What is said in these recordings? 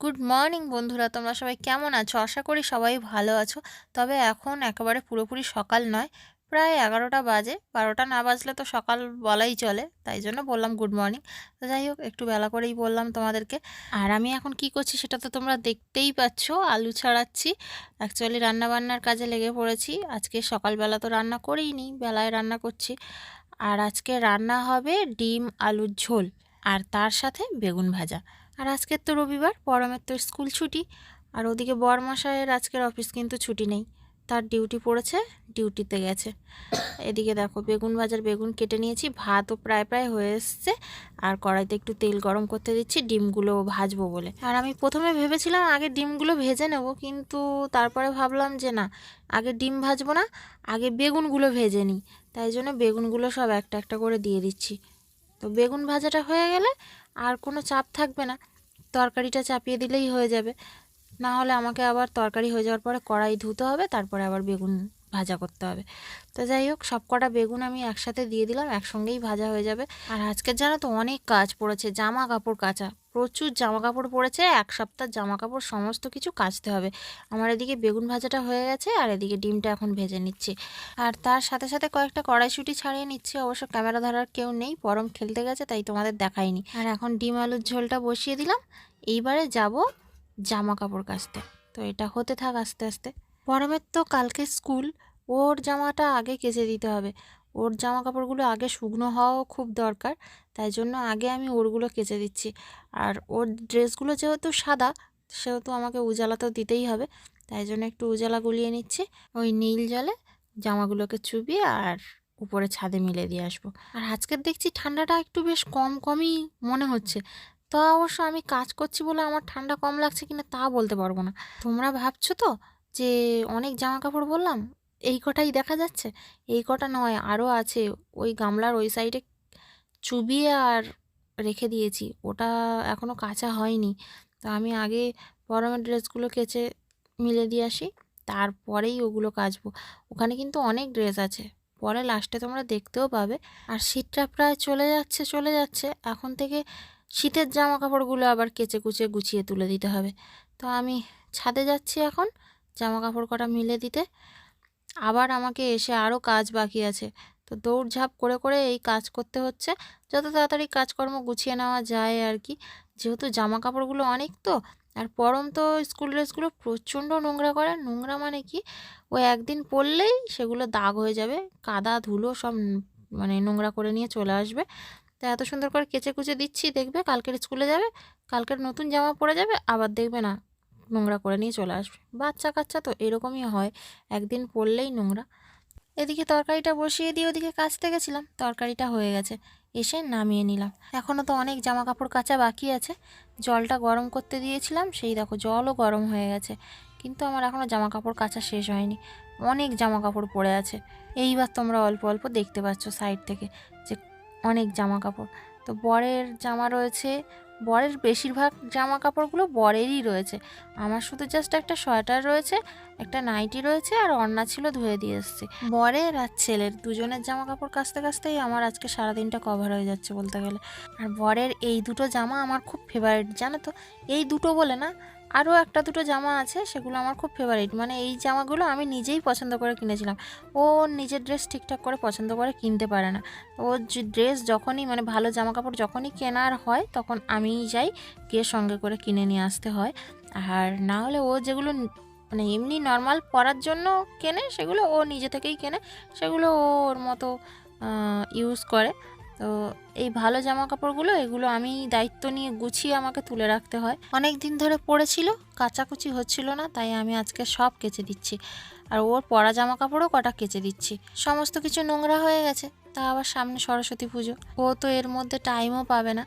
Good morning বন্ধুরা, তোমরা সবাই কেমন আছো? আশা করি সবাই ভালো আছো। তবে এখন একেবারে পুরোপুরি সকাল নয়, প্রায় 11টা বাজে। 12টা না বাজলে তো সকাল বলাই চলে, তাই জন্য বললাম গুড মর্নিং। তো যাই হোক, একটু বেলা করেই বললাম তোমাদেরকে। আর আমি এখন কি করছি সেটা তো তোমরা দেখতেই পাচ্ছ, আলু ছাড়াচ্ছি। অ্যাকচুয়ালি রান্নাবান্নার কাজে লেগে পড়েছি। আজকে সকালবেলা তো রান্না করিনি, বেলায় রান্না করছি। আর আজকে রান্না হবে ডিম আলুর ঝোল, আর তার সাথে বেগুন ভাজা। আর আজকের তো রবিবার, পরমের তো স্কুল ছুটি। আর ওদিকে বরমশাইয়ের আজকের অফিস কিন্তু ছুটি নেই, তার ডিউটি পড়েছে, ডিউটিতে গেছে। এদিকে দেখো, বেগুন ভাজার বেগুন কেটে নিয়েছি, ভাতও প্রায় প্রায় হয়ে এসছে। আর কড়াইতে একটু তেল গরম করতে দিচ্ছি ডিমগুলো ভাজবো বলে। আর আমি প্রথমে ভেবেছিলাম আগে ডিমগুলো ভেজে নেব, কিন্তু তারপরে ভাবলাম যে না, আগে ডিম ভাজবো না, আগে বেগুনগুলো ভেজে নিই। তাই জন্য বেগুনগুলো সব একটা একটা করে দিয়ে দিচ্ছি। তো বেগুন ভাজাটা হয়ে গেলে আর কোনো চাপ থাকবে না, তরকারিটা চাপিয়ে দিলেই হয়ে যাবে। না হলে আমাকে আবার তরকারি হয়ে যাওয়ার পরে কড়াই ধুতে হবে, তারপরে আবার বেগুন ভাজা করতে হবে। তো যাই হোক, সব কটা বেগুন আমি একসাথে দিয়ে দিলাম, একসঙ্গেই ভাজা হয়ে যাবে। আর আজকের জানো তো অনেক কাজ পড়েছে, জামা কাপড় কাচা, প্রচুর জামা কাপড় পড়েছে। এক সপ্তাহ জামা কাপড় সমস্ত কিছু কাচতে হবে। আমার এদিকে বেগুন ভাজাটা হয়ে গেছে, আর এদিকে ডিমটা এখন ভেজে নিচ্ছি। আর তার সাথে সাথে কয়েকটা কড়াইশুঁটি ছাড়িয়ে নিচ্ছি। অবশ্য ক্যামেরা ধরার কেউ নেই, পরম খেলতে গেছে, তাই তোমাদের দেখাইনি। আর এখন ডিম আলুর ঝোলটা বসিয়ে দিলাম। এইবারে যাব জামা কাপড় কাচতে। তো এটা হতে থাক আস্তে আস্তে। পরমের তো কালকে স্কুল, ওর জামাটা আগে কেচে দিতে হবে। ওর জামা কাপড়গুলো আগে শুকনো হওয়াও খুব দরকার, তাই জন্য আগে আমি ওরগুলো কেচে দিচ্ছি। আর ওর ড্রেসগুলো যেহেতু সাদা, সেহেতু আমাকে উজালা তো দিতেই হবে, তাই জন্য একটু উজালা গুলিয়ে নিচ্ছি। ওই নীল জলে জামাগুলোকে চুবিয়ে আর উপরে ছাদে মিলে দিয়ে আসবো। আর আজকের দেখছি ঠান্ডাটা একটু বেশ কম কমই মনে হচ্ছে। তা অবশ্য আমি কাজ করছি বলে আমার ঠান্ডা কম লাগছে কিনা তা বলতে পারবো না। তোমরা ভাবছো তো যে অনেক জামা কাপড় বললাম, এই কটাই দেখা যাচ্ছে? এই কটা নয়, আরও আছে। ওই গামলার ওই সাইডে চুবিয়ে আর রেখে দিয়েছি, ওটা এখনও কাচা হয়নি। তো আমি আগে গরমের ড্রেসগুলো কেচে মিলে দিয়ে আসি, তারপরেই ওগুলো কাচবো। ওখানে কিন্তু অনেক ড্রেস আছে, পরে লাস্টে তোমরা দেখতেও পাবে। আর শীতটা প্রায় চলে যাচ্ছে চলে যাচ্ছে, এখন থেকে শীতের জামা কাপড়গুলো আবার কেচে কুচে গুছিয়ে তুলে দিতে হবে। তো আমি ছাদে যাচ্ছি এখন জামা কাপড় কটা মিলে দিতে। আবার আমাকে এসে আরও কাজ বাকি আছে, তো দৌড়ঝাঁপ করে করে এই কাজ করতে হচ্ছে। যত তাড়াতাড়ি কাজকর্ম গুছিয়ে নেওয়া যায় আর কি, যেহেতু জামা কাপড়গুলো অনেক তো। আর পরম তো স্কুল ড্রেসগুলো প্রচণ্ড নোংরা করে। নোংরা মানে কি, ও একদিন পরলেই সেগুলো দাগ হয়ে যাবে, কাদা ধুলো সব মানে নোংরা করে নিয়ে চলে আসবে। তো এত সুন্দর করে কেচে কুচে দিচ্ছি, দেখবে কালকের স্কুলে যাবে, কালকের নতুন জামা পরে যাবে, আবার দেখবে না নোংরা করে নিয়ে চলে আসবে। বাচ্চা কাচ্চা তো এরকমই হয়, একদিন পরলেই নোংরা। এদিকে তরকারিটা বসিয়ে দিয়ে ওদিকে কাচতে গেছিলাম, তরকারিটা হয়ে গেছে, এসে নামিয়ে নিলাম। এখনও তো অনেক জামা কাপড় কাচা বাকি আছে। জলটা গরম করতে দিয়েছিলাম, সেই দেখো জলও গরম হয়ে গেছে, কিন্তু আমার এখনও জামা কাপড় কাচা শেষ হয়নি, অনেক জামা কাপড় পড়ে আছে। এইবার তোমরা অল্প অল্প দেখতে পাচ্ছ সাইড থেকে যে অনেক জামা কাপড়। তো বরের জামা রয়েছে, বরের বেশিরভাগ জামা কাপড়গুলো বরেরই রয়েছে। আমার শুধু জাস্ট একটা সোয়েটার রয়েছে, একটা নাইটি রয়েছে, আর ওড়না ছিল ধুয়ে দিয়ে এসেছি। বরের আর ছেলের দুজনের জামা কাপড় কাচতে কাচতেই আমার আজকে সারাদিনটা কভার হয়ে যাচ্ছে বলতে গেলে। আর বরের এই দুটো জামা আমার খুব ফেভারিট, জানো তো। এই দুটো বলে না, আরও একটা দুটো জামা আছে, সেগুলো আমার খুব ফেভারিট। মানে এই জামাগুলো আমি নিজেই পছন্দ করে কিনেছিলাম। ও নিজের ড্রেস ঠিকঠাক করে পছন্দ করে কিনতে পারে না। ওর যে ড্রেস যখনই মানে ভালো জামা কাপড় যখনই কেনার হয়, তখন আমিই যাই, গিয়ে সঙ্গে করে কিনে নিয়ে আসতে হয়। আর না হলে ও যেগুলো মানে এমনি নর্মাল পরার জন্য কেনে, সেগুলো ও নিজে থেকেই কেনে, সেগুলো ও ওর মতো ইউজ করে। তো এই ভালো জামা কাপড়গুলো এগুলো আমি দায়িত্ব নিয়ে গুছিয়ে আমাকে তুলে রাখতে হয়। অনেক দিন ধরে পড়েছিল, কাচাকুচি হচ্ছিল না, তাই আমি আজকে সব কেচে দিচ্ছি। আর ওর পরা জামা কাপড়ও কটা কেচে দিচ্ছি। সমস্ত কিছু নোংরা হয়ে গেছে, তা আবার সামনে সরস্বতী পুজো, ও তো এর মধ্যে টাইমও পাবে না।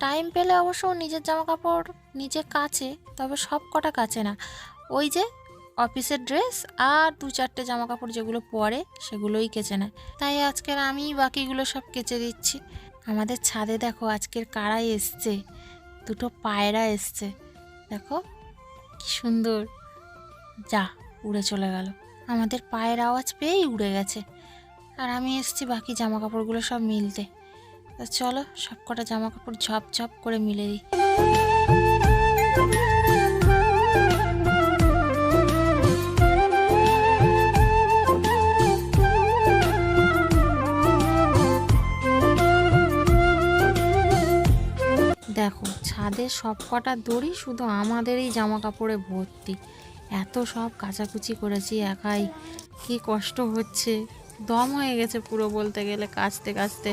টাইম পেলে অবশ্য ও নিজের জামা কাপড় নিজে কাচে, তবে সব কটা কাচে না। ওই যে অফিসের ড্রেস আর দু চারটে জামা কাপড় যেগুলো পরে সেগুলোই কেচে নেয়। তাই আজকের আমি বাকিগুলো সব কেচে দিচ্ছি। আমাদের ছাদে দেখো আজকের কারা এসছে, দুটো পায়রা এসছে, দেখো কি সুন্দর। যা উড়ে চলে গেল, আমাদের পায়ের আওয়াজ পেয়েই উড়ে গেছে। আর আমি এসছি বাকি জামা কাপড়গুলো সব মিলতে। তো চলো সব কটা জামা কাপড় ঝপ ঝপ করে মিলে দিই। ছাদের সব কটা দড়ি শুধু আমাদেরই জামা কাপড়ে ভর্তি। এত সব কাচাকুচি করেছি একাই, কি কষ্ট হচ্ছে, দম হয়ে গেছে পুরো বলতে গেলে কাচতে কাচতে।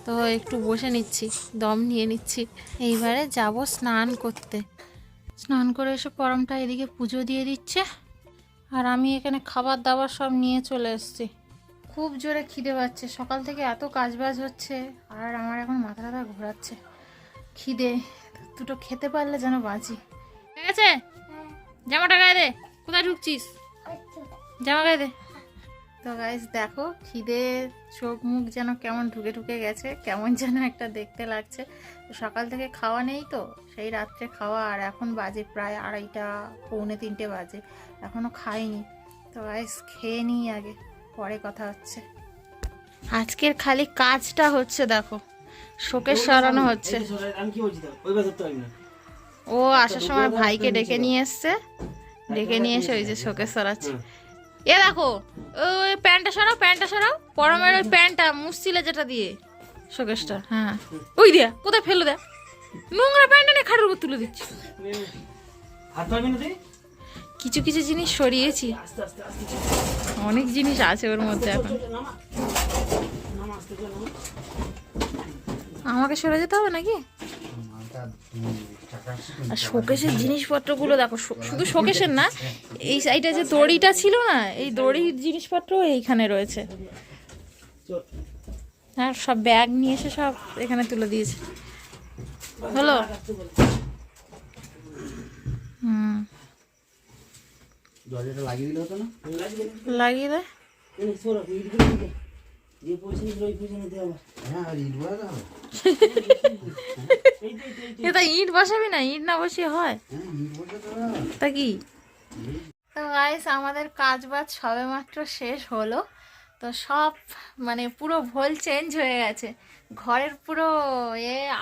তো একটু বসে নিচ্ছি, দম নিয়ে নিচ্ছি। এইবারে যাব স্নান করতে। স্নান করে এসে পরমটা এদিকে পুজো দিয়ে দিচ্ছে, আর আমি এখানে খাবার দাবার সব নিয়ে চলে এসেছি। খুব জোরে খিদে পাচ্ছে, সকাল থেকে এত কাজবাজ হচ্ছে আর আমার এখন মাথা ব্যথা ঘোরাচ্ছে। খিদে, দুটো খেতে পারলে যেন বাঁচি। ঠিক আছে, জামাটা গায়ে দে। কোথায় ঢুকছিস? জামা গায়ে দে। তো গাইস দেখো, খিদে চোখ মুখ যেন কেমন ঢুকে ঢুকে গেছে, কেমন যেন একটা দেখতে লাগছে। সকাল থেকে খাওয়া নেই তো, সেই রাত্রে খাওয়া, আর এখন বাজে প্রায় 2:30 পৌনে 3টে বাজে, এখনো খাইনি। তো গাইস খেয়ে নিই আগে, পরে কথা হচ্ছে। আজকের খালি কাজটা হচ্ছে দেখো, শোকেস সরানো হচ্ছে। ও আসার সময় ভাইকে ডেকে নিয়ে এসছে, ডেকে নিয়ে এসে ওই যে শোকেস সরাচ্ছে। এ দেখো, ওই প্যান্টটা সরাও, প্যান্টটা সরাও, পরমের ওই প্যান্টটা মুছছিলে যেটা দিয়ে শোকেসটা। হ্যাঁ ওই দিয়া, কোথায় ফেলে দেয়, নোংরা প্যান্টটা নিয়ে খাটের উপর তুলে দিচ্ছি। কিছু কিছু জিনিস সরিয়েছি, অনেক জিনিস আছে ওর মধ্যে এখন। আমাকে সরে যেতে হবে নাকি? আর শোকেসের জিনিসপত্রগুলো দেখো, শুধু শোকেসের না, এই সাইডে যে দড়িটা ছিল না, এই দড়ির জিনিসপত্র এইখানে রয়েছে। আর সব ব্যাগ নিয়ে এসে সব এখানে তুলে দিয়েছে। হলো, লাগিয়ে দে। এটা ইট বসাবি না, ইট না বসিয়ে হয় তা কি? তো গাইস আমাদের কাজ বাজ সবে মাত্র শেষ হলো। তো সব মানে পুরো ভোল চেঞ্জ হয়ে গেছে, ঘরের পুরো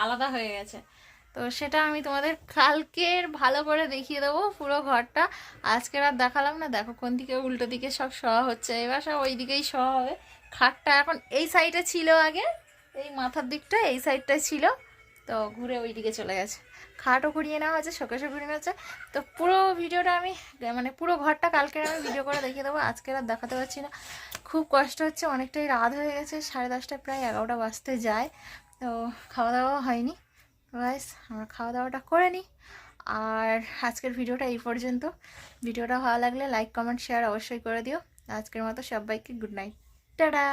আলাদা হয়ে গেছে। তো সেটা আমি তোমাদের কালকের ভালো করে দেখিয়ে দেবো পুরো ঘরটা। আজকে আর দেখালাম না। দেখো কোন দিকে, উল্টো দিকে সব শোয়া হচ্ছে, এবার সব ওই দিকেই শোয়া হবে। খাটটা এখন এই সাইডে ছিল, আগে এই মাথার দিকটা এই সাইডটায় ছিল, তো ঘুরে ওই দিকে চলে গেছে। খাটও ঘুরিয়ে নেওয়া হয়েছে, শোকেসও ঘুরিয়ে নেওয়া হচ্ছে। তো পুরো ভিডিওটা আমি মানে পুরো ঘরটা কালকের আমি ভিডিও করে দেখিয়ে দেবো, আজকের আর দেখাতে পারছি না। খুব কষ্ট হচ্ছে, অনেকটাই রাত হয়ে গেছে, 10:30 প্রায় 11টা বাজতে যায়। তো খাওয়া দাওয়া হয়নি। গাইস আমরা খাওয়া দাওয়াটা করে নিই, আর আজকের ভিডিওটা এই পর্যন্ত। ভিডিওটা ভালো লাগলে লাইক কমেন্ট শেয়ার অবশ্যই করে দিও। আজকের মতো সবাইকে গুড নাইট, টাটা।